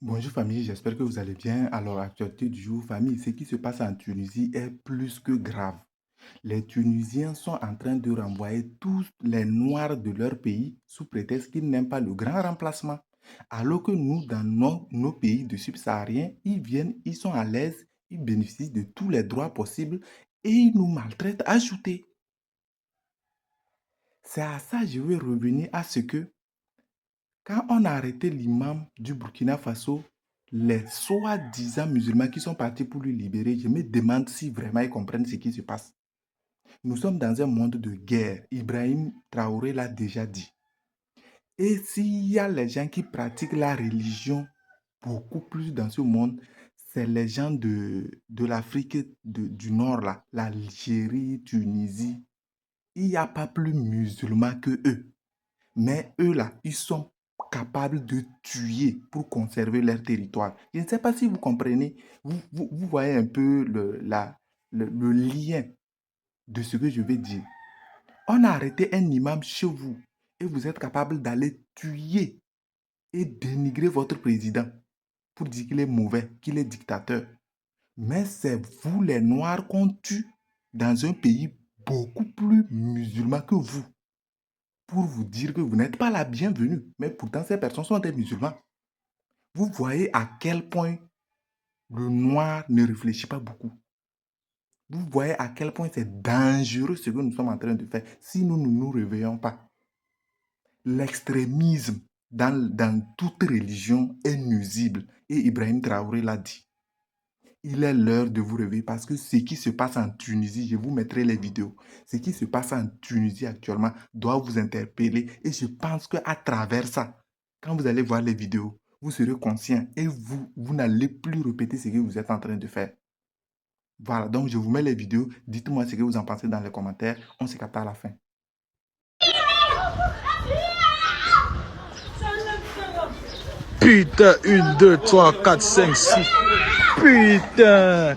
Bonjour famille, j'espère que vous allez bien. Alors, actualité du jour, famille, ce qui se passe en Tunisie est plus que grave. Les Tunisiens sont en train de renvoyer tous les Noirs de leur pays sous prétexte qu'ils n'aiment pas le grand remplacement. Alors que nous, dans nos pays de subsahariens, ils viennent, ils sont à l'aise, ils bénéficient de tous les droits possibles et ils nous maltraitent à ajouter. C'est à ça que je veux revenir à ce que quand on a arrêté l'imam du Burkina Faso, les soi-disant musulmans qui sont partis pour lui libérer, je me demande si vraiment ils comprennent ce qui se passe. Nous sommes dans un monde de guerre. Ibrahim Traoré l'a déjà dit. Et s'il y a les gens qui pratiquent la religion beaucoup plus dans ce monde, c'est les gens de l'Afrique du Nord, là, l'Algérie, Tunisie. Il n'y a pas plus musulmans que eux. Mais eux là, ils sont capables de tuer pour conserver leur territoire. Je ne sais pas si vous comprenez, vous voyez un peu le lien de ce que je vais dire. On a arrêté un imam chez vous et vous êtes capable d'aller tuer et dénigrer votre président pour dire qu'il est mauvais, qu'il est dictateur. Mais c'est vous les Noirs qu'on tue dans un pays beaucoup plus musulman que vous, pour vous dire que vous n'êtes pas la bienvenue. Mais pourtant, ces personnes sont des musulmans. Vous voyez à quel point le noir ne réfléchit pas beaucoup. Vous voyez à quel point c'est dangereux ce que nous sommes en train de faire si nous ne nous réveillons pas. L'extrémisme dans toute religion est nuisible. Et Ibrahim Traoré l'a dit. Il est l'heure de vous réveiller parce que ce qui se passe en Tunisie, je vous mettrai les vidéos, ce qui se passe en Tunisie actuellement doit vous interpeller. Et je pense qu'à travers ça, quand vous allez voir les vidéos, vous serez conscient et vous n'allez plus répéter ce que vous êtes en train de faire. Voilà, donc je vous mets les vidéos. Dites-moi ce que vous en pensez dans les commentaires. On se capte à la fin. Putain, 1, 2, 3, 4, 5, 6. Putain.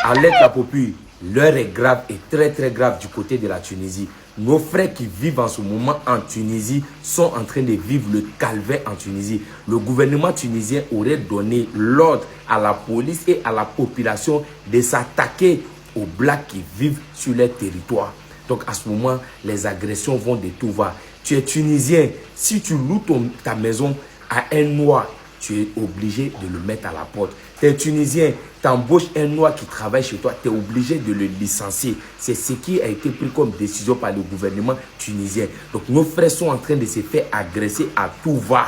Alerte la popule, l'heure est grave et très très grave du côté de la Tunisie. Nos frères qui vivent en ce moment en Tunisie sont en train de vivre le calvaire en Tunisie. Le gouvernement tunisien aurait donné l'ordre à la police et à la population de s'attaquer aux Blacks qui vivent sur leur territoire. Donc à ce moment, les agressions vont de tout va. Tu es Tunisien, si tu loues ta maison à un noir, tu es obligé de le mettre à la porte. Tu es Tunisien, tu embauches un noir qui travaille chez toi, tu es obligé de le licencier. C'est ce qui a été pris comme décision par le gouvernement tunisien. Donc nos frères sont en train de se faire agresser à tout va.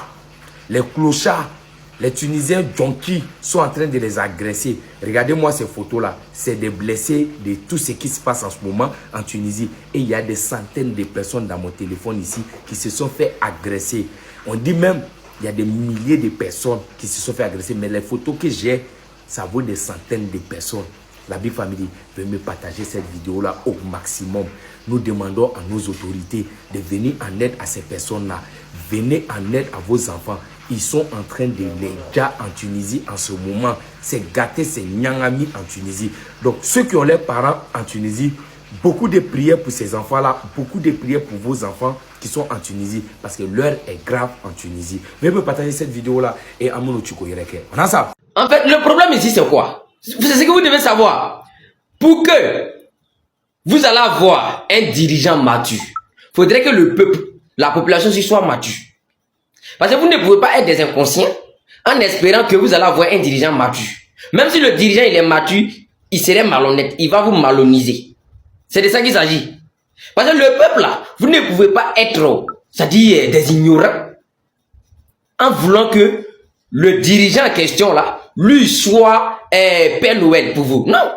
Les clochards, les Tunisiens junkies sont en train de les agresser. Regardez-moi ces photos-là. C'est des blessés de tout ce qui se passe en ce moment en Tunisie. Et il y a des centaines de personnes dans mon téléphone ici qui se sont fait agresser. On dit même il y a des milliers de personnes qui se sont fait agresser. Mais les photos que j'ai, ça vaut des centaines de personnes. La Big Family veut me partager cette vidéo-là au maximum. Nous demandons à nos autorités de venir en aide à ces personnes-là. Venez en aide à vos enfants. Ils sont en train de les gars en Tunisie en ce moment. C'est gâté, c'est nyangami en Tunisie. Donc ceux qui ont leurs parents en Tunisie, beaucoup de prières pour ces enfants-là, beaucoup de prières pour vos enfants qui sont en Tunisie, parce que l'heure est grave en Tunisie. Veuillez me partager cette vidéo-là et Amono Chuko Yereke. On a ça. En fait, le problème ici, c'est quoi? C'est ce que vous devez savoir. Pour que vous allez avoir un dirigeant mature, il faudrait que le peuple, la population aussi soit mature. Parce que vous ne pouvez pas être des inconscients en espérant que vous allez avoir un dirigeant mature. Même si le dirigeant il est mature, il serait malhonnête, il va vous malhoniser. C'est de ça qu'il s'agit. Parce que le peuple là, vous ne pouvez pas être, c'est-à-dire des ignorants, en voulant que le dirigeant en question là, lui soit Père Noël pour vous. Non.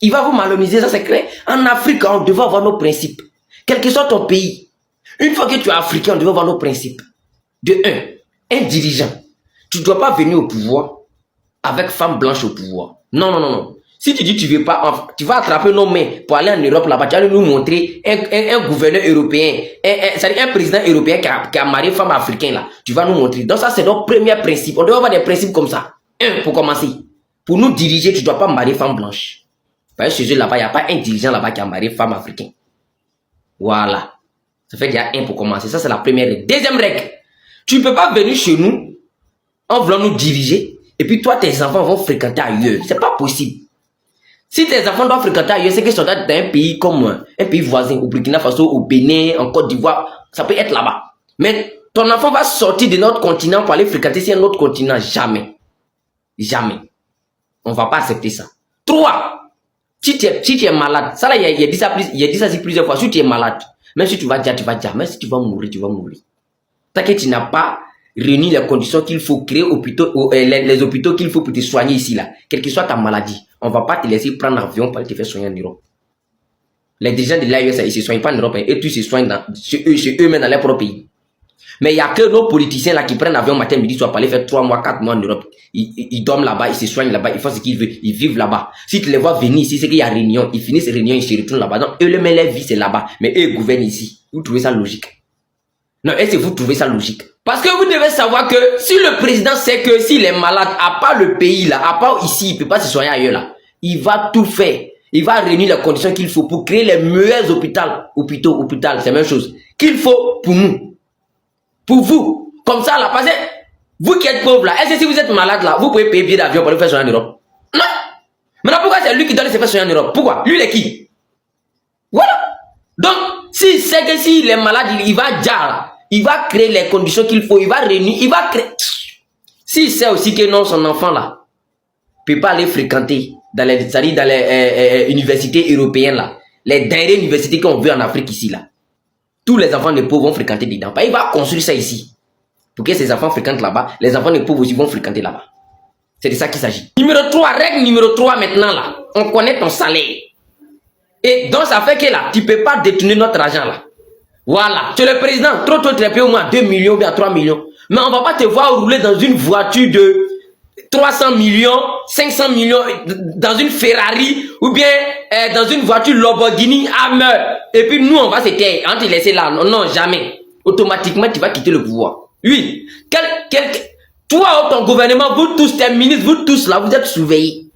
Il va vous malhoniser, ça c'est clair. En Afrique, on devrait avoir nos principes. Quel que soit ton pays. Une fois que tu es africain, on devrait avoir nos principes. De un dirigeant. Tu ne dois pas venir au pouvoir avec femme blanche au pouvoir. Non, non, non, non. Si tu dis que tu ne veux pas, tu vas attraper nos mains pour aller en Europe là-bas, tu vas nous montrer un gouverneur européen, c'est-à-dire un président européen qui a marié une femme africaine là. Tu vas nous montrer. Donc ça, c'est notre premier principe. On doit avoir des principes comme ça. Pour commencer. Pour nous diriger, tu ne dois pas marier femme blanche. Parce que chez eux là-bas, il n'y a pas un dirigeant là-bas qui a marié femme africaine. Voilà. Ça fait déjà un pour commencer. Ça, c'est la première règle. Deuxième règle. Tu ne peux pas venir chez nous en voulant nous diriger, et puis toi, tes enfants vont fréquenter ailleurs. C'est pas possible. Si tes enfants doivent fréquenter ailleurs, c'est qu'ils sont dans un pays comme un pays voisin, au Burkina Faso, au Bénin, en Côte d'Ivoire, ça peut être là-bas. Mais ton enfant va sortir de notre continent pour aller fréquenter sur un autre continent. Jamais. Jamais. On ne va pas accepter ça. 3. Si tu es malade, ça là, il y a dit ça plusieurs fois. Si tu es malade, même si tu vas dire, même si tu vas mourir, tu vas mourir. Tant que tu n'as pas réuni les conditions qu'il faut créer les hôpitaux qu'il faut pour te soigner ici, là, quelle que soit ta maladie, on ne va pas te laisser prendre l'avion pour aller te faire soigner en Europe. Les dirigeants de l'AES, ils ne se soignent pas en Europe, et tous se soignent chez eux-mêmes dans leur propre pays. Mais il n'y a que nos politiciens là qui prennent l'avion matin, midi, soir pour aller faire 3 mois, 4 mois en Europe. Ils dorment là-bas, ils se soignent là-bas, ils font ce qu'ils veulent, ils vivent là-bas. Si tu les vois venir ici, c'est qu'il y a réunion, ils finissent réunion, ils se retournent là-bas. Donc, eux, leur vie, c'est là-bas. Mais eux, ils gouvernent ici. Vous trouvez ça logique? Non, est-ce que vous trouvez ça logique? Parce que vous devez savoir que si le président sait que s'il est malade, à part le pays là, à part ici, il ne peut pas se soigner ailleurs là, il va tout faire. Il va réunir les conditions qu'il faut pour créer les meilleurs hôpitaux, c'est la même chose, qu'il faut pour nous. Pour vous. Comme ça là, parce que vous qui êtes pauvre là, est-ce que si vous êtes malade là, vous pouvez payer billet d'avion pour aller faire soigner en Europe? Non. Maintenant, pourquoi c'est lui qui doit aller se faire soigner en Europe? Pourquoi? Lui, il est qui? Voilà. Donc, s'il sait que s'il est malade, il va dire, il va créer les conditions qu'il faut, il va réunir, il va créer. S'il sait aussi que non, son enfant là, ne peut pas aller fréquenter dans les universités européennes là, les dernières universités qu'on veut en Afrique ici là, tous les enfants de pauvres vont fréquenter dedans. Il va construire ça ici. Pour que ces enfants fréquentent là-bas, les enfants de pauvres aussi vont fréquenter là-bas. C'est de ça qu'il s'agit. Numéro 3, règle numéro 3 maintenant là, on connaît ton salaire. Et donc ça fait que là, tu ne peux pas détourner notre argent là. Voilà, tu es le président, trop tu es payé au moins 2 millions ou bien 3 millions. Mais on ne va pas te voir rouler dans une voiture de 300 millions, 500 millions, dans une Ferrari ou bien dans une voiture Lamborghini Hammer. Et puis nous, on va se taire, on te laisser là. Non, non, jamais. Automatiquement, tu vas quitter le pouvoir. Oui. Toi, ton gouvernement, vous tous, tes ministres, vous tous là, vous êtes surveillés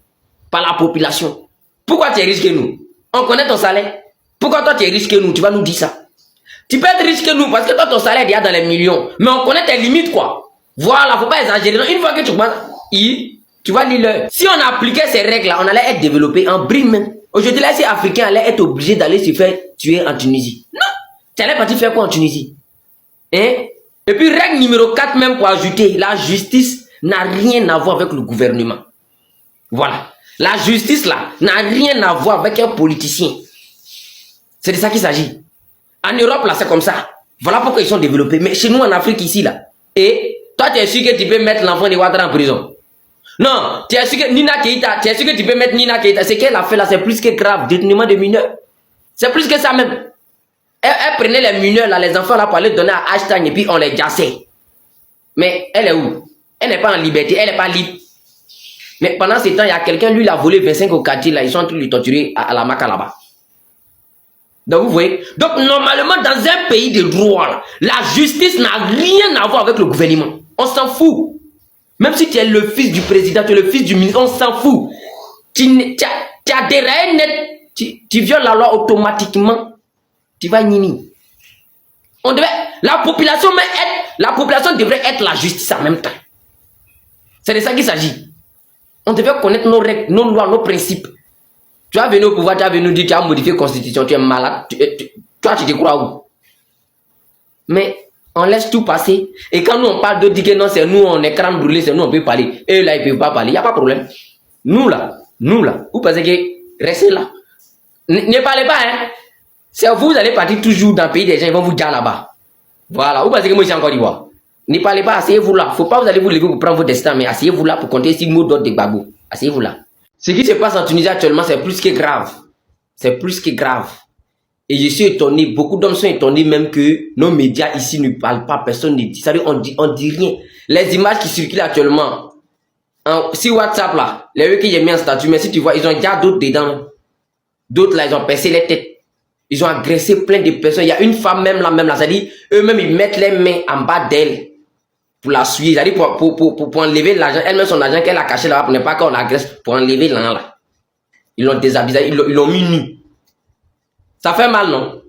par la population. Pourquoi tu es riche que nous? On connaît ton salaire. Pourquoi toi, tu es riche que nous? Tu vas nous dire ça. Tu peux être riche que nous parce que toi, ton salaire est déjà dans les millions. Mais on connaît tes limites, quoi. Voilà, faut pas exagérer. Donc, une fois que tu commences, tu vas lire. Si on appliquait ces règles-là, on allait être développé en brime. Aujourd'hui, là, ces Africains allaient être obligés d'aller se faire tuer en Tunisie. Non. Tu allais partir faire quoi en Tunisie? Hein? Et puis, règle numéro 4, même pour ajouter, la justice n'a rien à voir avec le gouvernement. Voilà. La justice, là, n'a rien à voir avec un politicien. C'est de ça qu'il s'agit. En Europe, là, c'est comme ça. Voilà pourquoi ils sont développés. Mais chez nous, en Afrique, ici, là, et toi, tu es sûr que tu peux mettre l'enfant de Ouattara en prison? Non, tu es sûr que Nina Keïta, tu es sûr que tu peux mettre Nina Keïta? Ce qu'elle a fait là, c'est plus que grave. Détournement de mineurs. C'est plus que ça même. Elle prenait les mineurs, là, les enfants là, pour aller donner à Hashtag et puis on les gassait. Mais elle est où? Elle n'est pas en liberté, elle n'est pas libre. Mais pendant ce temps, il y a quelqu'un, lui, il a volé 25 au quartier, là, ils sont en train de lui torturer à la Maca là-bas. Donc vous voyez, donc normalement dans un pays de droit, là, la justice n'a rien à voir avec le gouvernement. On s'en fout. Même si tu es le fils du président, tu es le fils du ministre, on s'en fout. Tu as des règles nettes, tu violes la loi automatiquement. Tu vas nini. La population devrait être la justice en même temps. C'est de ça qu'il s'agit. On devait connaître nos règles, nos lois, nos principes. Tu as venu au pouvoir, tu as venu dire, tu as modifié la constitution, tu es malade. Toi, tu te crois où? Mais on laisse tout passer. Et quand nous, on parle de dire que non, c'est nous, on est crâne brûlé, c'est nous, on peut parler. Et là, ils ne peuvent pas parler. Il n'y a pas de problème. Nous, là, vous pensez que restez là. Ne parlez pas, hein. C'est vous allez partir toujours dans le pays des gens, ils vont vous dire là-bas. Voilà. Vous pensez que moi, je suis encore d'Ivoire. Ne parlez pas, asseyez-vous là. Il ne faut pas vous allez vous lever pour prendre vos destins, mais asseyez-vous là pour compter 6 mots d'autres de babou. Asseyez-vous là. Ce qui se passe en Tunisie actuellement, c'est plus que grave. C'est plus que grave. Et je suis étonné, beaucoup d'hommes sont étonnés même que nos médias ici ne parlent pas, personne ne dit. Ça veut dire, on dit rien. Les images qui circulent actuellement, si WhatsApp là, les eux que j'ai mis en statut, mais si tu vois, ils ont déjà d'autres dedans. D'autres là, ils ont percé les têtes. Ils ont agressé plein de personnes. Il y a une femme même là, ça dit, eux-mêmes, ils mettent les mains en bas d'elle pour la suivre. Ça dit, pour enlever l'argent, elle-même son argent qu'elle a caché là-bas pour ne pas qu'on agresse, pour enlever l'argent là. Ils l'ont déshabillé, ils l'ont mis nu. Ça fait mal, non?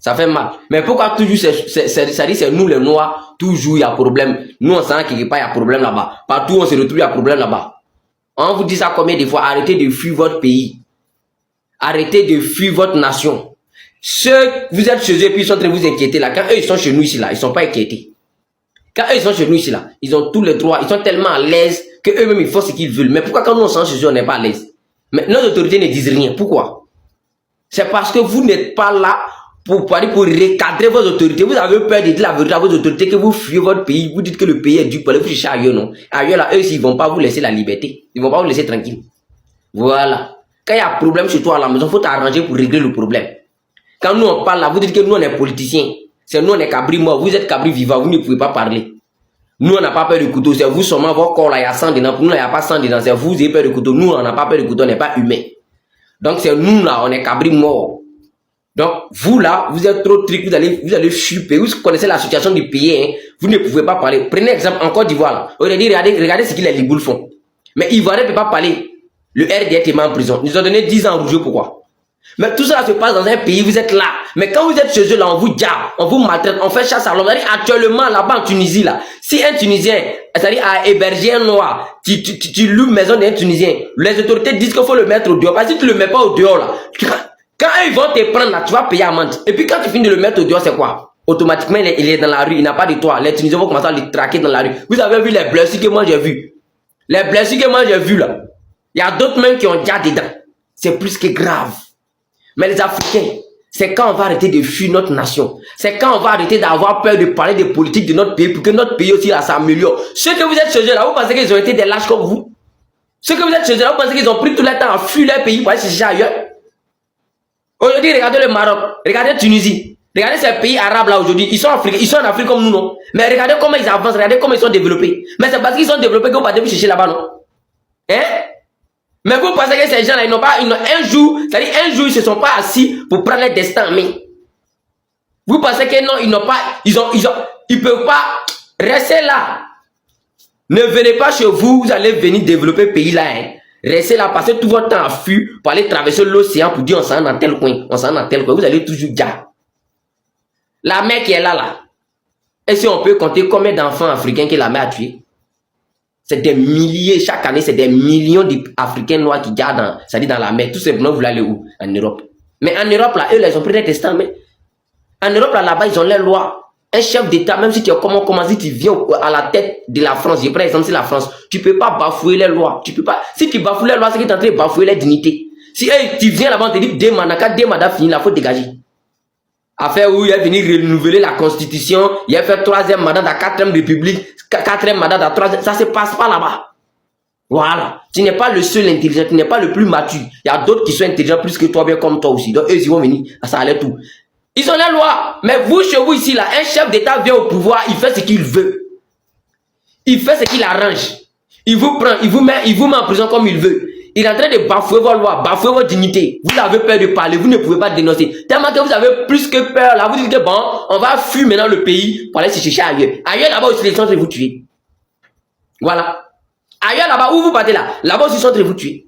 Ça fait mal. Mais pourquoi toujours c'est nous les Noirs, toujours il y a problème. Nous on sent quelque part il y a problème là-bas. Partout on se retrouve il y a problème là-bas. On vous dit ça combien de fois? Arrêtez de fuir votre pays. Arrêtez de fuir votre nation. Ceux, vous êtes chez eux et puis ils sont en train de vous inquiéter là. Quand eux ils sont chez nous ici là, ils sont pas inquiétés. Quand eux ils sont chez nous ici là, ils ont tous les droits, ils sont tellement à l'aise que eux-mêmes ils font ce qu'ils veulent. Mais pourquoi quand nous on sent chez eux on n'est pas à l'aise? Mais nos autorités ne disent rien. Pourquoi? C'est parce que vous n'êtes pas là pour recadrer vos autorités. Vous avez peur de dire la vérité à vos autorités, que vous fuyez votre pays, vous dites que le pays est dur, pour aller vous chercher ailleurs, non? Ailleurs là, eux ils vont pas vous laisser la liberté. Ils vont pas vous laisser tranquille. Voilà. Quand il y a un problème chez toi à la maison, il faut t'arranger pour régler le problème. Quand nous on parle là, vous dites que nous on est politiciens. C'est nous on est cabri morts, vous êtes cabri vivants, vous ne pouvez pas parler. Nous on n'a pas peur de couteau, c'est vous seulement votre corps là, il y a sang dedans. Pour nous là, il n'y a pas sang dedans, c'est vous qui avez peur de couteau. Nous on n'a pas peur de couteau, on n'est pas humain. Donc c'est nous là, on est cabri morts. Donc vous là, vous êtes trop trick, vous allez chuper. Vous connaissez la situation du pays, hein? Vous ne pouvez pas parler. Prenez exemple en Côte d'Ivoire. Regardez ce que les Libouls font. Mais Ivoiriens ne peuvent pas parler. Le RDR est en prison. Ils ont donné 10 ans en rouge, pourquoi? Mais tout ça se passe dans un pays, vous êtes là. Mais quand vous êtes chez eux là, on vous diable, on vous maltraite, on fait chasse à l'homme. Actuellement là-bas en Tunisie là, si un Tunisien, c'est-à-dire à héberger un noir, tu loues une maison d'un Tunisien, les autorités disent qu'il faut le mettre au dehors. Parce que si tu le mets pas au dehors là, quand ils vont te prendre là, tu vas payer amende. Et puis quand tu finis de le mettre au dehors, c'est quoi? Automatiquement, il est dans la rue, il n'a pas de toit. Les Tunisiens vont commencer à le traquer dans la rue. Vous avez vu les blessures que moi j'ai vu. Les blessures que moi j'ai vu là. Il y a d'autres même qui ont déjà dedans. C'est plus que grave. Mais les Africains, c'est quand on va arrêter de fuir notre nation. C'est quand on va arrêter d'avoir peur de parler des politiques de notre pays pour que notre pays aussi là s'améliore. Ceux que vous êtes chez eux là, vous pensez qu'ils ont été des lâches comme vous? Ceux que vous êtes chez eux là, vous pensez qu'ils ont pris tout le temps à fuir leur pays pour aller se chercher ailleurs? Aujourd'hui, regardez le Maroc, regardez Tunisie, regardez ces pays arabes là aujourd'hui, ils sont africains, ils sont en Afrique comme nous, non? Mais regardez comment ils avancent, regardez comment ils sont développés. Mais c'est parce qu'ils sont développés que vous partez vous chercher là-bas, non? Hein? Mais vous pensez que ces gens là, un jour, c'est-à-dire un jour, ils se sont pas assis pour prendre leur destin en main. Vous pensez que non, ils peuvent pas rester là. Ne venez pas chez vous, vous allez venir développer le pays là, hein. Restez là, passez tout votre temps à fuir pour aller traverser l'océan pour dire on s'en dans tel coin, on s'en dans tel coin. Vous allez toujours dire. La mer qui est là. Et si on peut compter combien d'enfants africains que la mer a tué? C'est des milliers, chaque année, c'est des millions d'Africains noirs qui gardent dans la mer. Tout simplement, vous voulez aller où? En Europe. Mais en Europe, là, eux, ils ont pris des testants. Mais en Europe, là-bas, ils ont les lois. Un chef d'État, même si tu es si tu viens à la tête de la France, je prends exemple, c'est la France, tu peux pas bafouer les lois. Tu peux pas. Si tu bafoues les lois, c'est que tu es en train de bafouer les dignités. Si tu viens là-bas, on te dit, quand deux mandats finis, il faut dégager. Affaire où il est venu renouveler la constitution, il a fait 3e mandat dans la 4e république, 4e mandat dans la 3e, ça se passe pas là-bas. Voilà. Tu n'es pas le seul intelligent, tu n'es pas le plus mature. Il y a d'autres qui sont intelligents plus que toi, bien comme toi aussi. Donc eux, ils vont venir, ça allait tout. Ils ont les lois. Mais vous, chez vous ici, là, un chef d'État vient au pouvoir, il fait ce qu'il veut. Il fait ce qu'il arrange. Il vous prend, il vous met en prison comme il veut. Il est en train de bafouer vos lois, bafouer votre dignité. Vous avez peur de parler, vous ne pouvez pas dénoncer. Tellement que vous avez plus que peur, là, vous dites que bon, on va fuir maintenant le pays pour aller se chercher ailleurs. Ailleurs, là-bas aussi, les gens vont vous tuer. Voilà. Ailleurs, là-bas, où vous partez là, là-bas aussi, ils sont en train de vous tuer.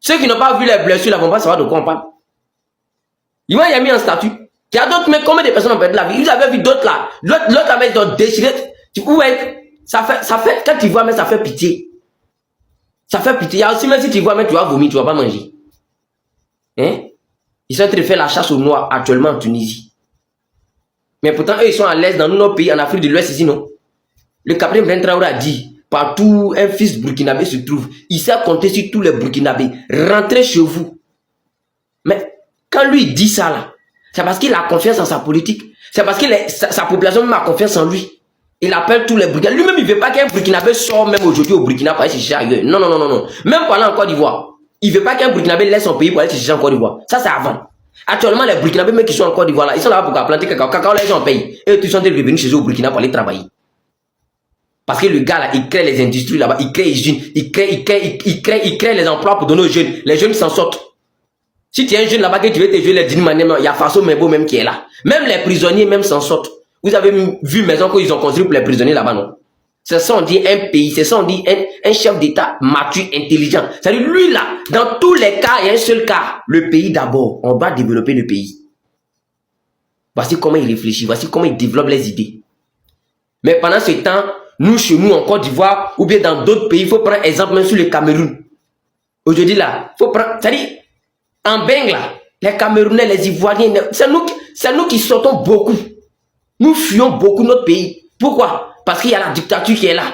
Ceux qui n'ont pas vu les blessures, là, vont pas savoir de quoi on parle. Ils m'ont mis en statut. Il y a d'autres, mais combien de personnes ont perdu la vie? Vous avez vu d'autres là. L'autre là, mais ils ont déchiré. Ça fait, quand tu vois, mais ça fait pitié. Ça fait pitié. Il y a aussi, même si tu vois, mais tu vas vomir, tu vas pas manger. Hein? Ils sont en train de faire la chasse aux noirs actuellement en Tunisie. Mais pourtant, eux, ils sont à l'aise dans nos pays, en Afrique de l'Ouest ici, non? Le capitaine Ben Traoré a dit, partout un fils burkinabé se trouve, il sait compter sur tous les burkinabés. Rentrez chez vous. Mais, quand lui dit ça là, c'est parce qu'il a confiance en sa politique. C'est parce que sa population même a confiance en lui. Il appelle tous les Burkinabés. Lui-même, il ne veut pas qu'un Burkinabé sorte même aujourd'hui au Burkina pour aller se chercher ailleurs. Non, non, non, non, non. Même pour aller en Côte d'Ivoire. Il ne veut pas qu'un Burkinabé laisse son pays pour aller se chercher en Côte d'Ivoire. Ça, c'est avant. Actuellement, les Burkinabés, même qui sont en Côte d'Ivoire, là, ils sont là pour planter cacao. Cacao, là, ils sont en pays. Et ils sont revenus chez eux au Burkina pour aller travailler. Parce que le gars, là, il crée les industries là-bas. Il crée les usines. Il crée les emplois pour donner aux jeunes. Les jeunes s'en sortent. Si tu es un jeune là-bas que tu veux te jouer les dîmes, il y a Faso Mebo même qui est là. Même les prisonniers même s'en sortent. Vous avez vu maison qu'ils ont construit pour les prisonniers là-bas, non? C'est ça on dit un pays, c'est ça on dit un chef d'État mature, intelligent. C'est-à-dire lui là, dans tous les cas, il y a un seul cas. Le pays d'abord, on doit développer le pays. Voici comment il réfléchit, voici comment il développe les idées. Mais pendant ce temps, nous, chez nous, en Côte d'Ivoire, ou bien dans d'autres pays, il faut prendre exemple même sur le Cameroun. Aujourd'hui, là, il faut prendre, c'est-à-dire, en Beng, là, les Camerounais, les Ivoiriens, c'est nous qui sortons beaucoup. Nous fuyons beaucoup notre pays. Pourquoi? Parce qu'il y a la dictature qui est là.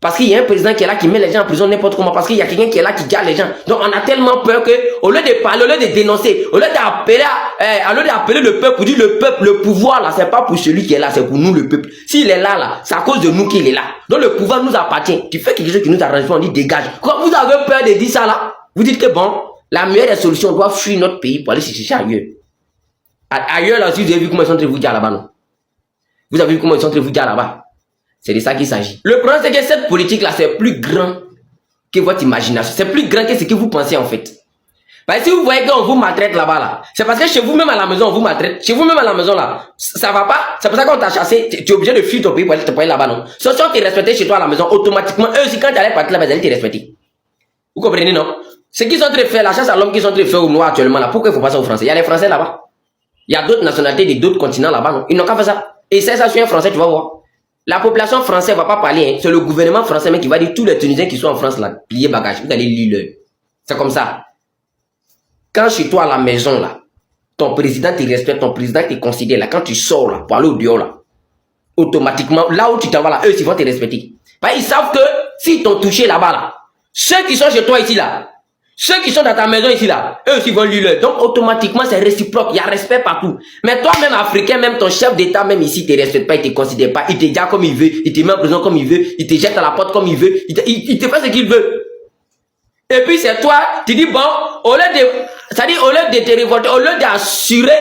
Parce qu'il y a un président qui est là, qui met les gens en prison n'importe comment. Parce qu'il y a quelqu'un qui est là, qui garde les gens. Donc on a tellement peur que, au lieu de parler, au lieu de dénoncer, au lieu d'appeler le peuple, pour dire le peuple, le pouvoir là, c'est pas pour celui qui est là, c'est pour nous le peuple. S'il est là, c'est à cause de nous qu'il est là. Donc le pouvoir nous appartient. Tu fais quelque chose qui nous arrange pas, on dit dégage. Quand vous avez peur de dire ça là, vous dites que bon, la meilleure des solutions, on doit fuir notre pays pour aller se chercher ailleurs. Ailleurs là aussi, vous avez vu comment ils sont en train de vous dire là-bas, non? Vous avez vu comment ils sont en train de vous dire là-bas? C'est de ça qu'il s'agit. Le problème, c'est que cette politique-là, c'est plus grand que votre imagination. C'est plus grand que ce que vous pensez, en fait. Parce que si vous voyez qu'on vous maltraite là-bas, là, c'est parce que chez vous-même à la maison, on vous maltraite. Chez vous-même à la maison, là, ça va pas. C'est pour ça qu'on t'a chassé. Tu es obligé de fuir ton pays pour aller te payer là-bas, non? Sauf si on te respectait chez toi à la maison, automatiquement, eux aussi, quand tu allais partir là-bas, ils allaient te respecter. Vous comprenez, non? Ce qu'ils sont en train de faire, la chasse à l'homme qu'ils sont en train de faire aux Noirs actuellement, là, pourquoi il faut pas ça aux Français? Il y a les Français là-bas. Il y a d'autres nationalités d'autres continents là-bas, non? Ils n'ont qu'à faire ça. Et c'est ça sur un Français, tu vas voir. La population française ne va pas parler, hein. C'est le gouvernement français même qui va dire tous les Tunisiens qui sont en France là, pliez bagages, vous allez lire le. C'est comme ça. Quand chez toi à la maison là, ton président te respecte, ton président te considère là, quand tu sors là, pour aller au dehors là, automatiquement, là où tu t'en vas là, eux ils vont te respecter. Parce qu'ils savent que s'ils t'ont touché là-bas là, ceux qui sont chez toi ici là, ceux qui sont dans ta maison ici là, eux aussi vont lire le. Donc automatiquement c'est réciproque, il y a respect partout. Mais toi-même africain, même ton chef d'état même ici, il te respecte pas, il te considère pas, il te dit comme il veut, il te met en prison comme il veut, il te jette à la porte comme il veut, il te fait ce qu'il veut. Et puis c'est toi, tu dis bon, au lieu de te révolter, au lieu d'assurer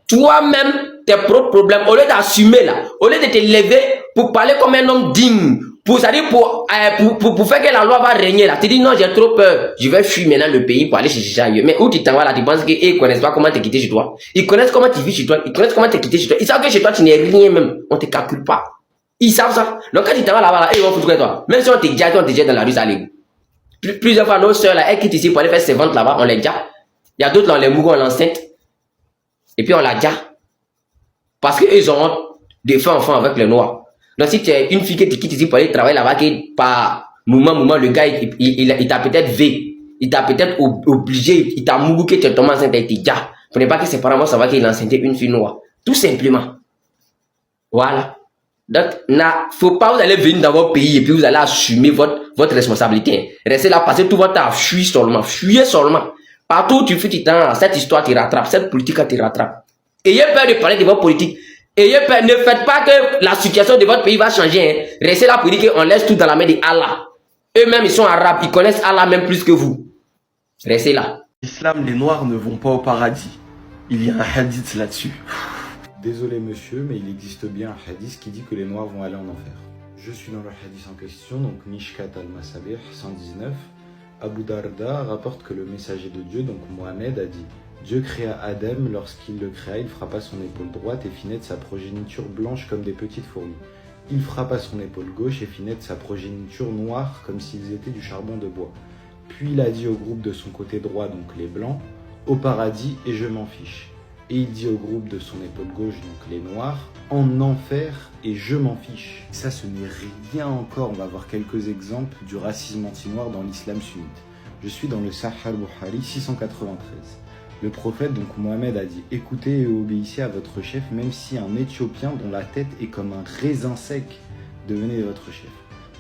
toi-même tes propres problèmes, au lieu d'assumer là, au lieu de te lever pour parler comme un homme digne, pour faire que la loi va régner là, tu dis non, j'ai trop peur, je vais fuir maintenant le pays pour aller chercher ailleurs. Mais où tu t'en vas là, tu penses qu'ils connaissent pas comment te quitter chez toi? Ils connaissent comment tu vis chez toi, ils connaissent comment te quitter chez toi. Ils savent que chez toi tu n'es rien même, on te calcule pas. Ils savent ça. Donc quand tu t'en vas là-bas, là, ils vont foutre que toi. Même si on te jette dans la rue, ça allait. Plusieurs fois, nos soeurs là, elles quittent ici pour aller faire ses ventes là-bas, on les jette. Il y a d'autres là, on les mourent, on l'enceinte. Et puis on la jette. Parce qu'ils auront des faits enfants avec les noirs. Donc si tu es une fille qui te quitte ici pour aller travailler là-bas, qui par moment, le gars, il t'a peut-être V, il t'a peut-être obligé, il t'a mouru que tu es tombé enceinte, il t'a dit, pour ne pas que ses parents vont savoir qu'il a enceinté une fille noire. Tout simplement. Voilà. Donc, faut pas vous allez venir dans votre pays et puis vous allez assumer votre responsabilité. Restez là, passez tout votre temps à fuir seulement, fuyez seulement. Partout où tu fuis, tu t'en, cette histoire te rattrape, cette politique te rattrape. Ayez peur de parler de votre politique. Ayez peur, ne faites pas que la situation de votre pays va changer. Hein. Restez là pour dire qu'on laisse tout dans la main d'Allah. Eux-mêmes, ils sont arabes, ils connaissent Allah même plus que vous. Restez là. L'islam, les noirs ne vont pas au paradis. Il y a un hadith là-dessus. Désolé monsieur, mais il existe bien un hadith qui dit que les noirs vont aller en enfer. Je suis dans le hadith en question, donc Mishkat al-Masabih 119. Abu Darda rapporte que le messager de Dieu, donc Mohamed, a dit « Dieu créa Adam, lorsqu'il le créa, il frappa son épaule droite et fit naître sa progéniture blanche comme des petites fourmis. Il frappa son épaule gauche et fit naître sa progéniture noire comme s'ils étaient du charbon de bois. Puis il a dit au groupe de son côté droit, donc les blancs, « Au paradis et je m'en fiche. » Et il dit au groupe de son épaule gauche, donc les noirs, en enfer et je m'en fiche. Ça, ce n'est rien encore. On va voir quelques exemples du racisme anti-noir dans l'islam sunnite. Je suis dans le Sahih al-Bukhari 693. Le prophète, donc Mohamed, a dit « Écoutez et obéissez à votre chef, même si un Éthiopien dont la tête est comme un raisin sec, devenez votre chef. »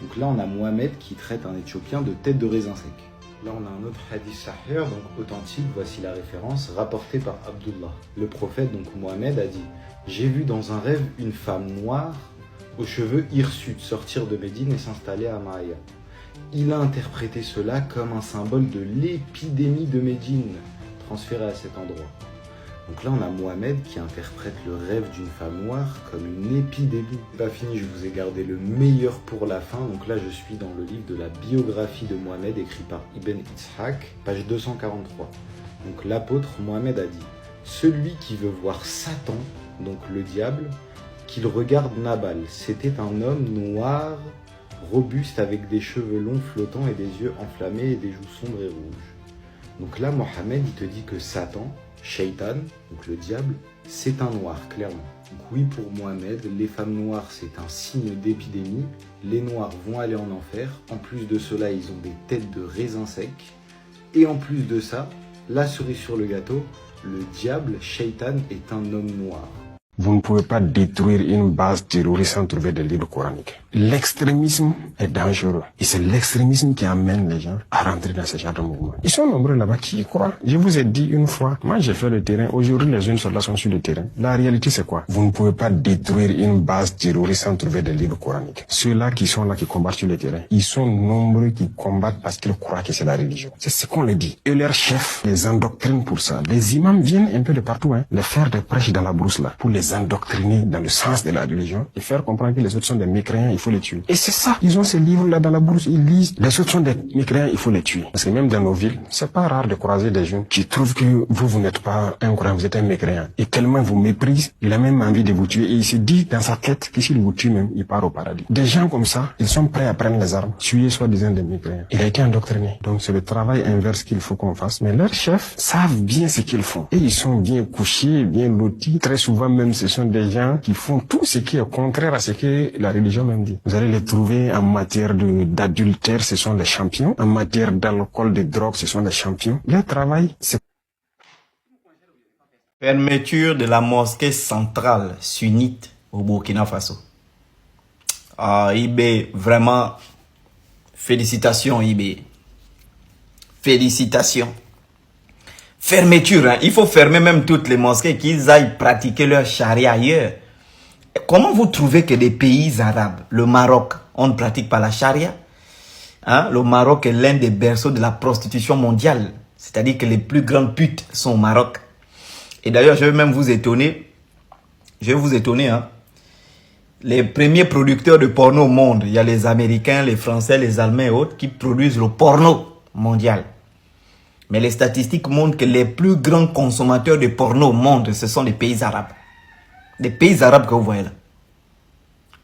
Donc là, on a Mohamed qui traite un Éthiopien de tête de raisin sec. Là, on a un autre hadith sahih, donc authentique, voici la référence, rapportée par Abdullah. Le prophète, donc Mohamed, a dit « J'ai vu dans un rêve une femme noire, aux cheveux hirsutes, sortir de Médine et s'installer à Maïa. Il a interprété cela comme un symbole de l'épidémie de Médine, transférée à cet endroit. » Donc là, on a Mohamed qui interprète le rêve d'une femme noire comme une épidémie. Pas fini, je vous ai gardé le meilleur pour la fin. Donc là, je suis dans le livre de la biographie de Mohamed, écrit par Ibn Ishaq, page 243. Donc l'apôtre Mohamed a dit « Celui qui veut voir Satan, donc le diable, qu'il regarde Nabal. C'était un homme noir, robuste, avec des cheveux longs flottants et des yeux enflammés et des joues sombres et rouges. » Donc là, Mohamed, il te dit que Satan, Shaitan, donc le diable, c'est un noir, clairement. Donc oui, pour Mohamed, les femmes noires, c'est un signe d'épidémie. Les noirs vont aller en enfer. En plus de cela, ils ont des têtes de raisin sec. Et en plus de ça, la cerise sur le gâteau, le diable, Shaitan, est un homme noir. Vous ne pouvez pas détruire une base terroriste sans trouver des livres coraniques. L'extrémisme est dangereux. Et c'est l'extrémisme qui amène les gens à rentrer dans ce genre de mouvement. Ils sont nombreux là-bas qui y croient. Je vous ai dit une fois, moi j'ai fait le terrain. Aujourd'hui, les jeunes soldats sont sur le terrain. La réalité, c'est quoi? Vous ne pouvez pas détruire une base terroriste sans trouver des livres coraniques. Ceux-là qui sont là, qui combattent sur le terrain, ils sont nombreux qui combattent parce qu'ils croient que c'est la religion. C'est ce qu'on les dit. Et leurs chefs les endoctrinent pour ça. Les imams viennent un peu de partout, les faire des prêches dans la brousse là, pour les endoctriner dans le sens de la religion et faire comprendre que les autres sont des mécréants, il faut les tuer. Et c'est ça. Ils ont ces livres-là dans la bourse, ils lisent. Les autres sont des mécréants, il faut les tuer. Parce que même dans nos villes, c'est pas rare de croiser des jeunes qui trouvent que vous n'êtes pas un croyant, vous êtes un mécréant. Et tellement ils vous méprisent, il a même envie de vous tuer. Et il se dit dans sa tête que s'il vous tue même, il part au paradis. Des gens comme ça, ils sont prêts à prendre les armes, tuer soi-disant des mécréants. Il a été endoctriné. Donc c'est le travail inverse qu'il faut qu'on fasse. Mais leurs chefs savent bien ce qu'ils font. Et ils sont bien couchés, bien lotis. Très souvent même, ce sont des gens qui font tout ce qui est contraire à ce que la religion même dit. Vous allez les trouver en matière d'adultère, ce sont les champions. En matière d'alcool, de drogue, ce sont les champions. Leur travail, c'est... Fermeture de la mosquée centrale sunnite au Burkina Faso. IB, vraiment, félicitations IB. Félicitations. Fermeture, il faut fermer même toutes les mosquées, qu'ils aillent pratiquer leur charia ailleurs. Comment vous trouvez que des pays arabes, le Maroc, on ne pratique pas la charia? Le Maroc est l'un des berceaux de la prostitution mondiale. C'est-à-dire que les plus grandes putes sont au Maroc. Et d'ailleurs, je vais même vous étonner. Les premiers producteurs de porno au monde, il y a les Américains, les Français, les Allemands et autres qui produisent le porno mondial. Mais les statistiques montrent que les plus grands consommateurs de porno au monde, ce sont les pays arabes. Les pays arabes que vous voyez là.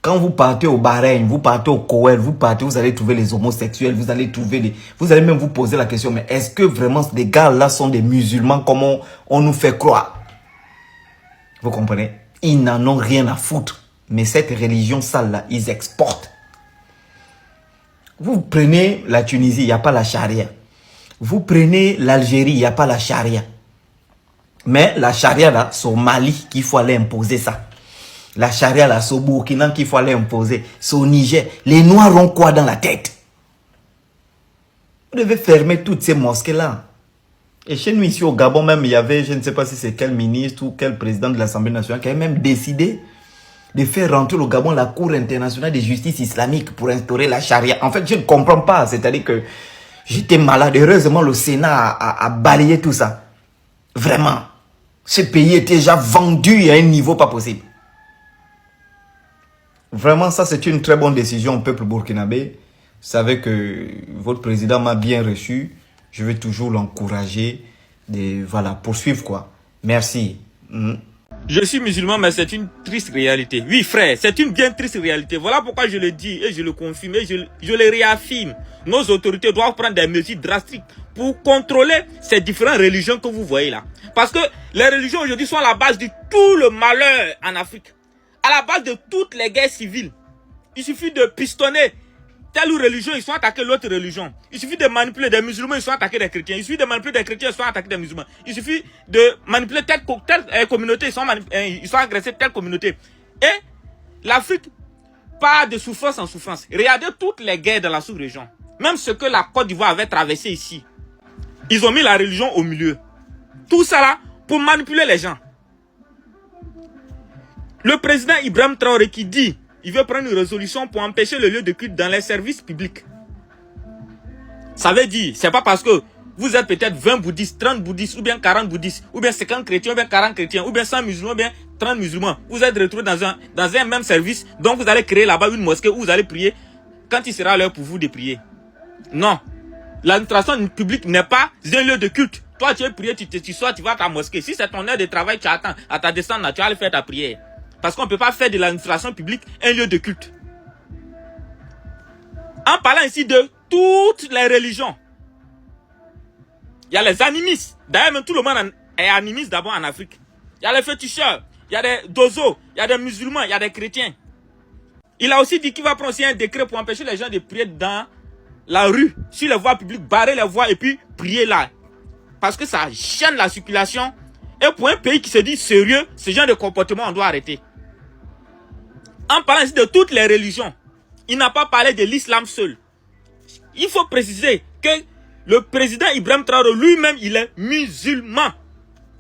Quand vous partez au Bahreïn, vous partez au Koweït, vous allez trouver les homosexuels, vous allez même vous poser la question, mais est-ce que vraiment ces gars-là sont des musulmans comme on nous fait croire? Vous comprenez? Ils n'en ont rien à foutre. Mais cette religion sale-là, ils exportent. Vous prenez la Tunisie, il n'y a pas la charia. Vous prenez l'Algérie, il n'y a pas la charia. Mais la charia là, c'est au Mali qu'il faut aller imposer ça. La charia là, c'est au Burkina qu'il faut aller imposer. C'est au Niger. Les Noirs ont quoi dans la tête? Vous devez fermer toutes ces mosquées là. Et chez nous ici au Gabon même, il y avait, je ne sais pas si c'est quel ministre ou quel président de l'Assemblée nationale qui avait même décidé de faire rentrer au Gabon la Cour internationale de justice islamique pour instaurer la charia. En fait, je ne comprends pas. C'est-à-dire que j'étais malade. Heureusement, le Sénat a balayé tout ça. Vraiment. Ce pays était déjà vendu à un niveau pas possible. Vraiment, ça c'est une très bonne décision au peuple burkinabé. Vous savez que votre président m'a bien reçu. Je vais toujours l'encourager de poursuivre quoi. Merci. Je suis musulman, mais c'est une triste réalité. Oui, frère, c'est une bien triste réalité. Voilà pourquoi je le dis et je le confirme et je le réaffirme. Nos autorités doivent prendre des mesures drastiques pour contrôler ces différentes religions que vous voyez là. Parce que les religions aujourd'hui sont à la base de tout le malheur en Afrique. À la base de toutes les guerres civiles. Il suffit de pistonner telle religion, ils sont attaqués l'autre religion. Il suffit de manipuler des musulmans, ils sont attaqués des chrétiens. Il suffit de manipuler des chrétiens, ils sont attaqués des musulmans. Il suffit de manipuler telle communauté, ils sont agressés telle communauté. Et l'Afrique part de souffrance en souffrance. Regardez toutes les guerres dans la sous-région. Même ce que la Côte d'Ivoire avait traversé ici. Ils ont mis la religion au milieu. Tout ça là pour manipuler les gens. Le président Ibrahim Traoré qui dit il veut prendre une résolution pour empêcher le lieu de culte dans les services publics. Ça veut dire, c'est pas parce que vous êtes peut-être 20 bouddhistes, 30 bouddhistes, ou bien 40 bouddhistes, ou bien 50 chrétiens, ou bien 40 chrétiens, ou bien 100 musulmans, ou bien 30 musulmans. Vous êtes retrouvés dans un même service, donc vous allez créer là-bas une mosquée où vous allez prier quand il sera l'heure pour vous de prier. Non. L'administration publique n'est pas un lieu de culte. Toi, tu veux prier, tu sors, tu vas à ta mosquée. Si c'est ton heure de travail, tu attends à ta descente, tu vas aller faire ta prière. Parce qu'on ne peut pas faire de l'administration publique un lieu de culte. En parlant ici de toutes les religions. Il y a les animistes. D'ailleurs, même tout le monde est animiste d'abord en Afrique. il y a les féticheurs, il y a des dozos, il y a des musulmans, il y a des chrétiens. Il a aussi dit qu'il va prendre aussi un décret pour empêcher les gens de prier dans la rue, sur les voies publiques, barrer les voies et puis prier là. Parce que ça gêne la circulation. Et pour un pays qui se dit sérieux, ce genre de comportement, on doit arrêter. En parlant ici de toutes les religions, il n'a pas parlé de l'islam seul. Il faut préciser que le président Ibrahim Traoré lui-même, il est musulman.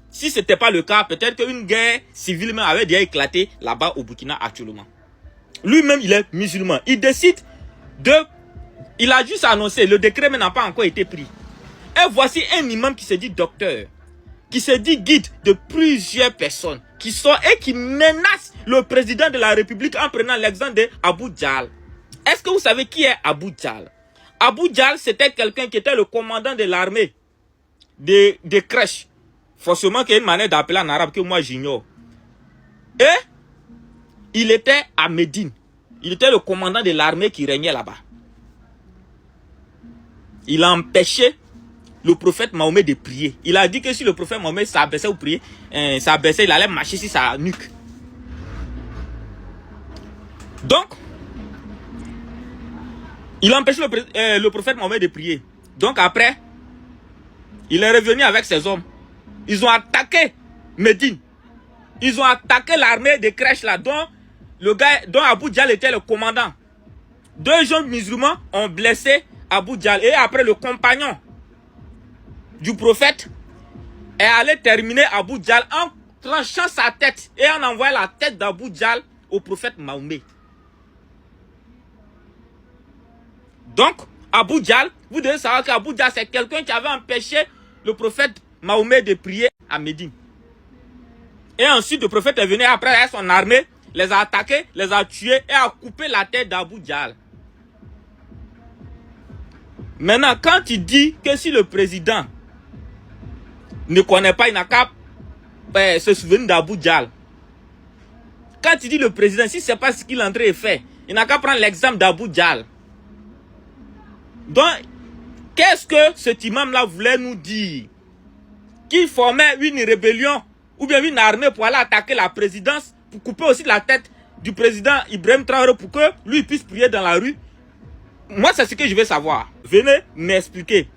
Si ce n'était pas le cas, peut-être qu'une guerre civile même avait déjà éclaté là-bas au Burkina actuellement. Lui-même, il est musulman. Il décide de... Il a juste annoncé, le décret n'a pas encore été pris. Et voici un imam qui se dit docteur, qui se dit guide de plusieurs personnes, qui sort et qui menace le président de la République en prenant l'exemple d'Abou Djal. Est-ce que vous savez qui est Abou Djal? Abou Djal, c'était quelqu'un qui était le commandant de l'armée de Crèche. Forcément, qu'il y a une manière d'appeler en arabe que moi j'ignore. Et il était à Médine. Il était le commandant de l'armée qui régnait là-bas. Il a empêché le prophète Mahomet de prier. Il a dit que si le prophète Mahomet s'abaissait ou prier, s'abaissait, il allait marcher sur sa nuque. Donc, il a empêché le prophète Mahomet de prier. Donc après, il est revenu avec ses hommes. Ils ont attaqué Médine. Ils ont attaqué l'armée de Crèche là, dont Abou Djal était le commandant. 2 jeunes musulmans ont blessé Abou Djal. Et après, le compagnon du prophète est allé terminer Abou Djal en tranchant sa tête et en envoyant la tête d'Abou Djal au prophète Mahomet. Donc, Abou Djal, vous devez savoir qu'Abou Djal, c'est quelqu'un qui avait empêché le prophète Mahomet de prier à Médine. Et ensuite, le prophète est venu après avec son armée, les a attaqués, les a tués et a coupé la tête d'Abou Djal. Maintenant, quand il dit que si le président ne connaît pas, il n'a qu'à se souvenir d'Abou Djal. Quand il dit le président, si ce n'est pas ce qu'il est en train de faire, il n'a qu'à prendre l'exemple d'Abou Djal. Donc, qu'est-ce que cet imam-là voulait nous dire? Qu'il formait une rébellion ou bien une armée pour aller attaquer la présidence, pour couper aussi la tête du président Ibrahim Traoré pour que lui puisse prier dans la rue. Moi, c'est ce que je veux savoir. Venez m'expliquer.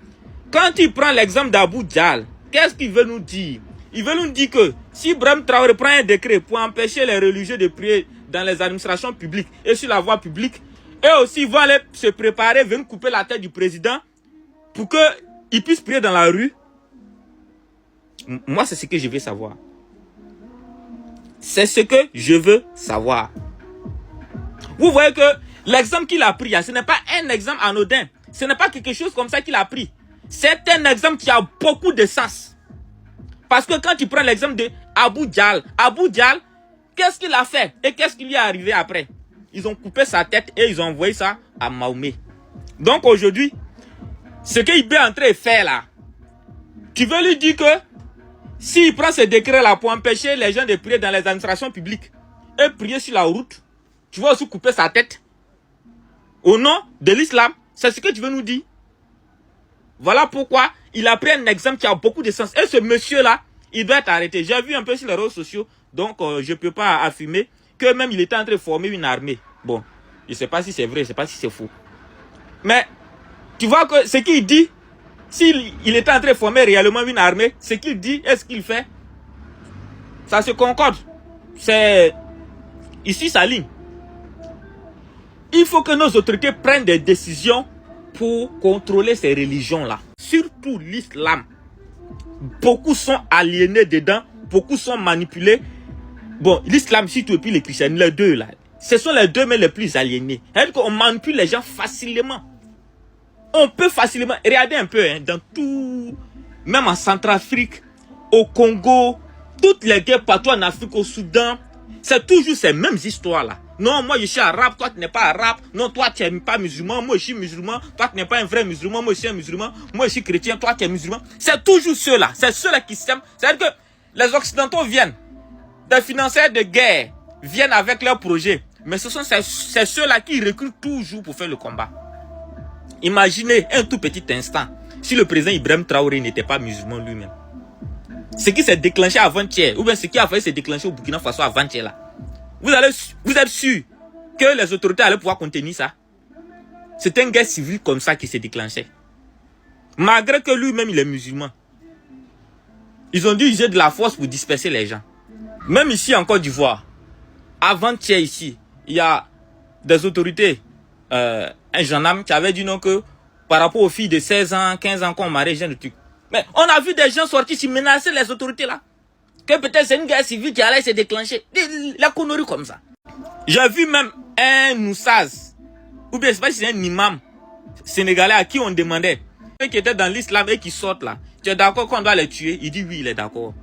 Quand il prend l'exemple d'Abou Djal, qu'est-ce qu'il veut nous dire? Il veut nous dire que si Ibrahim Traoré prend un décret pour empêcher les religieux de prier dans les administrations publiques et sur la voie publique, et aussi ils vont aller se préparer, venir couper la tête du président pour qu'il puisse prier dans la rue. Moi, c'est ce que je veux savoir. C'est ce que je veux savoir. Vous voyez que l'exemple qu'il a pris, ce n'est pas un exemple anodin. Ce n'est pas quelque chose comme ça qu'il a pris. C'est un exemple qui a beaucoup de sens. Parce que quand tu prends l'exemple de Abou Djal, qu'est-ce qu'il a fait et qu'est-ce qui lui est arrivé après? Ils ont coupé sa tête et ils ont envoyé ça à Mahomet. Donc aujourd'hui, ce qu'il est en train de faire là, tu veux lui dire que s'il prend ce décret-là pour empêcher les gens de prier dans les administrations publiques et prier sur la route, tu vas aussi couper sa tête au nom de l'islam. C'est ce que tu veux nous dire. Voilà pourquoi il a pris un exemple qui a beaucoup de sens. Et ce monsieur-là, il doit être arrêté. J'ai vu un peu sur les réseaux sociaux, donc je ne peux pas affirmer que même il était en train de former une armée. Bon, je ne sais pas si c'est vrai, je ne sais pas si c'est faux. Mais tu vois que ce qu'il dit, s'il était en train de former réellement une armée, ce qu'il dit et ce qu'il fait, ça se concorde. C'est ici sa ligne. Il faut que nos autorités prennent des décisions pour contrôler ces religions-là. Surtout l'islam. Beaucoup sont aliénés dedans, beaucoup sont manipulés. Bon, l'islam surtout et puis les chrétiens, les deux là. Ce sont les deux mais les plus aliénés. C'est-à-dire qu'on manipule les gens facilement. On peut facilement, regardez un peu, hein, dans tout, même en Centrafrique, au Congo, toutes les guerres partout en Afrique, au Soudan, c'est toujours ces mêmes histoires-là. Non, moi je suis arabe, toi tu n'es pas arabe. Non, toi tu n'es pas musulman, moi je suis musulman. Toi tu n'es pas un vrai musulman, moi je suis un musulman. Moi je suis chrétien, toi tu es musulman. C'est toujours ceux-là, c'est ceux-là qui s'aiment. C'est-à-dire que les Occidentaux viennent, des financiers de guerre viennent avec leurs projets. Mais ce sont c'est ceux-là qui recrutent toujours pour faire le combat. Imaginez un tout petit instant si le président Ibrahim Traoré n'était pas musulman lui-même. ce qui s'est déclenché avant-hier, ou bien ce qui a failli se déclencher au Burkina Faso avant-hier là. Vous êtes sûr que les autorités allaient pouvoir contenir ça? C'est une guerre civile comme ça qui s'est déclenchée. Malgré que lui-même il est musulman. Ils ont dû user de la force pour disperser les gens. Même ici en Côte d'Ivoire, avant-hier ici, il y a des autorités, un gendarme qui avait dit non que par rapport aux filles de 16 ans, 15 ans qu'on marie, gens de trucs. Mais on a vu des gens sortir qui menacer les autorités là. Que peut-être c'est une guerre civile qui allait se déclencher. La connerie comme ça. J'ai vu même un Noussaz, ou bien je sais pas si c'est un imam sénégalais à qui on demandait, ceux qui étaient dans l'islam et qui sortent là, tu es d'accord qu'on doit les tuer? Il dit oui, il est d'accord.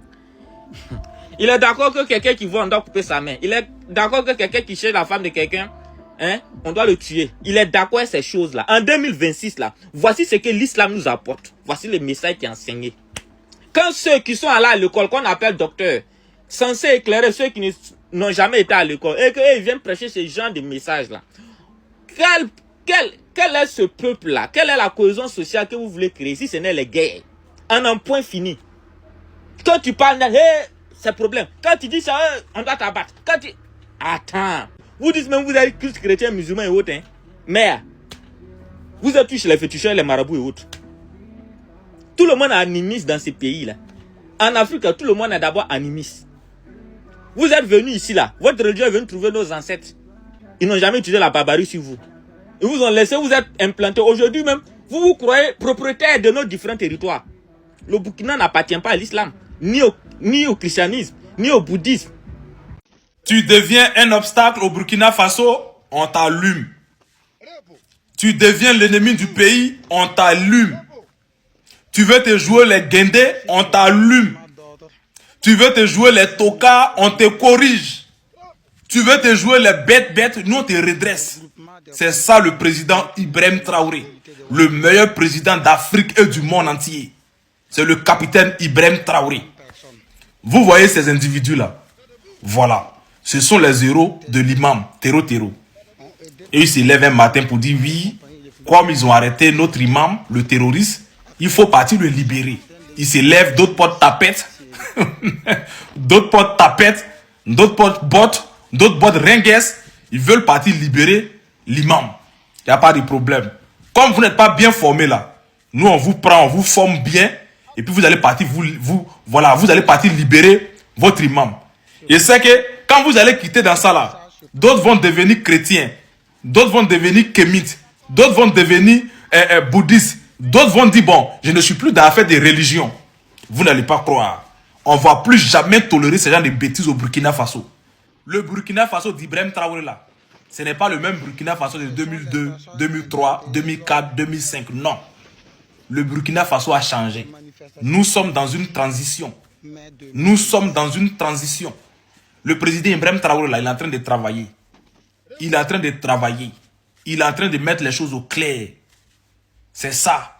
Il est d'accord que quelqu'un qui voit, on doit couper sa main. Il est d'accord que quelqu'un qui cherche la femme de quelqu'un, hein, on doit le tuer. Il est d'accord avec ces choses-là. En 2026, là, voici ce que l'islam nous apporte. Voici le message qui est enseigné. Quand ceux qui sont allés à l'école, qu'on appelle docteurs, censés éclairer ceux qui n'ont jamais été à l'école, et qu'ils viennent prêcher ce genre de messages-là. Quel est ce peuple-là? Quelle est la cohésion sociale que vous voulez créer si ce n'est les guerres? En un point fini. Quand tu parles, c'est problème. Quand tu dis ça, on doit t'abattre. Quand tu... Attends. Vous dites même vous êtes tous chrétiens, musulmans et autres. Hein? Mais, vous êtes tous les féticheurs, les marabouts et autres. Tout le monde est animiste dans ces pays-là. En Afrique, tout le monde est d'abord animiste. Vous êtes venus ici, là. Votre religion est venue trouver nos ancêtres. Ils n'ont jamais utilisé la barbarie sur vous. Ils vous ont laissé, vous êtes implantés. Aujourd'hui même, vous vous croyez propriétaire de nos différents territoires. Le Burkina n'appartient pas à l'islam, ni au christianisme, ni au bouddhisme. Tu deviens un obstacle au Burkina Faso, on t'allume. Tu deviens l'ennemi du pays, on t'allume. Tu veux te jouer les guindés, on t'allume. Tu veux te jouer les tokas, on te corrige. Tu veux te jouer les bêtes, nous on te redresse. C'est ça le président Ibrahim Traoré, le meilleur président d'Afrique et du monde entier. C'est le capitaine Ibrahim Traoré. Vous voyez ces individus-là? Voilà. Ce sont les héros de l'imam Tero. Et ils se lèvent un matin pour dire oui, comme ils ont arrêté notre imam, le terroriste, il faut partir le libérer. Ils se lèvent, d'autres portent tapettes, d'autres portent tapettes, d'autres portent bottes, d'autres portent ringues. Ils veulent partir libérer l'imam. Il n'y a pas de problème. Comme vous n'êtes pas bien formé là, nous on vous prend, on vous forme bien, et puis vous allez partir, vous allez partir libérer votre imam. Et c'est que quand vous allez quitter dans ça là, d'autres vont devenir chrétiens, d'autres vont devenir kémites, d'autres vont devenir bouddhistes, d'autres vont dire bon, je ne suis plus dans l'affaire des religions. Vous n'allez pas croire. On ne va plus jamais tolérer ce genre de bêtises au Burkina Faso. Le Burkina Faso d'Ibrahim Traoré là, ce n'est pas le même Burkina Faso de 2002, 2003, 2004, 2005. Non. Le Burkina Faso a changé. Nous sommes dans une transition. Nous sommes dans une transition. Le président Ibrahim Traoré là, il est en train de travailler. Il est en train de travailler. Il est en train de mettre les choses au clair. C'est ça.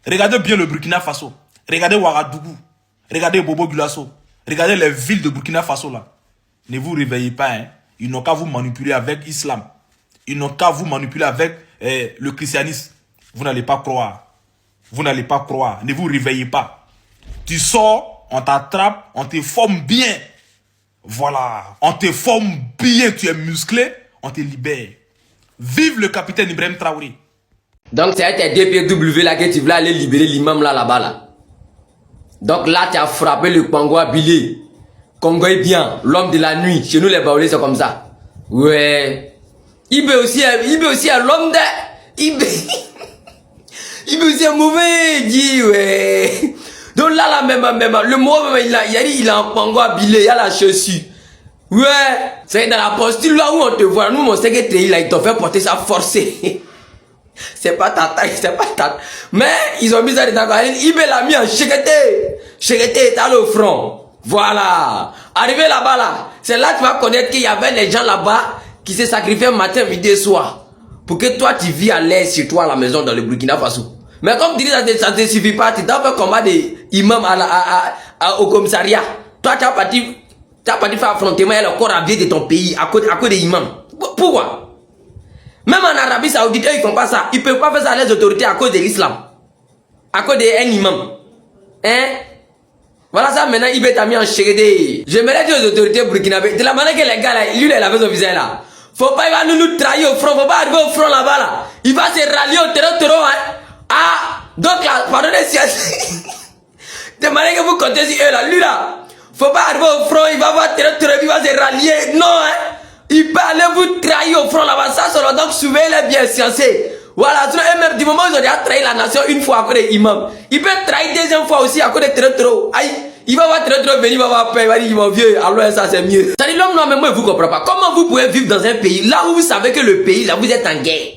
Regardez bien le Burkina Faso. Regardez Ouagadougou. Regardez Bobo Gulasso. Regardez les villes de Burkina Faso là. Ne vous réveillez pas. Hein. Ils n'ont qu'à vous manipuler avec l'islam. Ils n'ont qu'à vous manipuler avec le christianisme. Vous n'allez pas croire. Vous n'allez pas croire. Ne vous réveillez pas. Tu sors, on t'attrape, on te forme bien. Voilà. On te forme bien. Tu es musclé, on te libère. Vive le capitaine Ibrahim Traoré. Donc c'est avec tes DPW là que tu voulais aller libérer l'imam là-bas là. Donc là tu as frappé le Congo Abilé. Congo est bien, l'homme de la nuit. Chez nous les Baoulés c'est comme ça. Ouais. Ibé aussi est l'homme de... Ibé aussi est mauvais, dit ouais. Donc là même, le mot même, il a un Congo Abilé, il a la chaussure. Ouais. C'est dans la posture là où on te voit. Nous mon secrétaire là, ils t'ont fait porter ça forcé. C'est pas ta taille, c'est pas ta... Mais ils ont mis ça dedans. Ibé l'a mis en chéqueté, t'as le front. Voilà. Arrivé là-bas là, c'est là que tu vas connaître qu'il y avait des gens là-bas qui se sacrifiaient matin, midi et soir. Pour que toi tu vis à l'aise chez toi à la maison dans le Burkina Faso. Mais comme tu dis ça ne te suffit pas, tu t'as fait combat des imams au commissariat. Toi tu as parti faire affrontement et le corps à vie de ton pays à cause des imams. Pourquoi? Même en Arabie Saoudite, eux, ils font pas ça. Ils peuvent pas faire ça à les autorités à cause de l'islam. À cause d'un imam. Hein? Voilà ça maintenant, il t'a mis en chérédé. J'aimerais dire aux autorités burkinabées, de la manière que les gars là, lui il avait son visage là. Faut pas, il va nous trahir au front, faut pas arriver au front là-bas là. Il va se rallier au terreau, hein. Ah, donc là, pardonnez si de manière que vous comptez sur eux là, lui là. Faut pas arriver au front, il va voir terreau, il va se rallier. Non, hein. Il peut aller vous trahir au front là-bas. Ça, c'est donc surveillez-les bien sciencés. Voilà, eux-mêmes, du moment où ils ont déjà trahi la nation une fois à cause des imams, il peut trahir deuxième fois aussi à cause des terreau. Aïe. Il va voir très venir, il va voir paix, il va dire mon vieux, alors ça c'est mieux. C'est-à-dire l'homme noir, mais moi vous comprenez pas. Comment vous pouvez vivre dans un pays là où vous savez que le pays là vous êtes en guerre?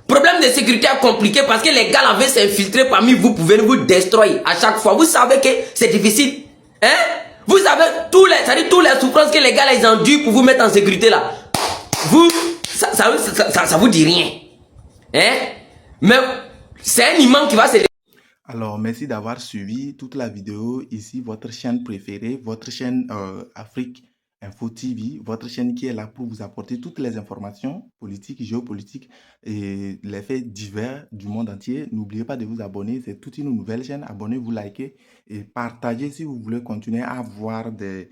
Problème de sécurité compliqué parce que les gars là veulent s'infiltrer parmi vous pour venir vous détruire à chaque fois. Vous savez que c'est difficile. Hein? Vous savez tous les souffrances que les gars là ils endurent pour vous mettre en sécurité là. Vous, ça vous dit rien. Hein? Mais c'est un imam qui va se... Alors, merci d'avoir suivi toute la vidéo. Ici, votre chaîne préférée, votre chaîne Afrique Info TV, votre chaîne qui est là pour vous apporter toutes les informations politiques, géopolitiques et les faits divers du monde entier. N'oubliez pas de vous abonner, c'est toute une nouvelle chaîne. Abonnez-vous, likez et partagez si vous voulez continuer à voir des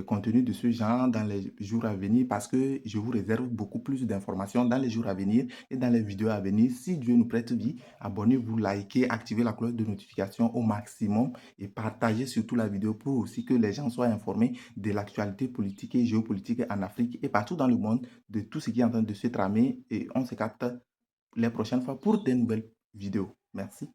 contenus de ce genre dans les jours à venir parce que je vous réserve beaucoup plus d'informations dans les jours à venir et dans les vidéos à venir. Si Dieu nous prête vie, abonnez-vous, likez, activez la cloche de notification au maximum et partagez surtout la vidéo pour aussi que les gens soient informés de l'actualité politique et géopolitique en Afrique et partout dans le monde, de tout ce qui est en train de se tramer et on se capte les prochaines fois pour de nouvelles vidéos. Merci.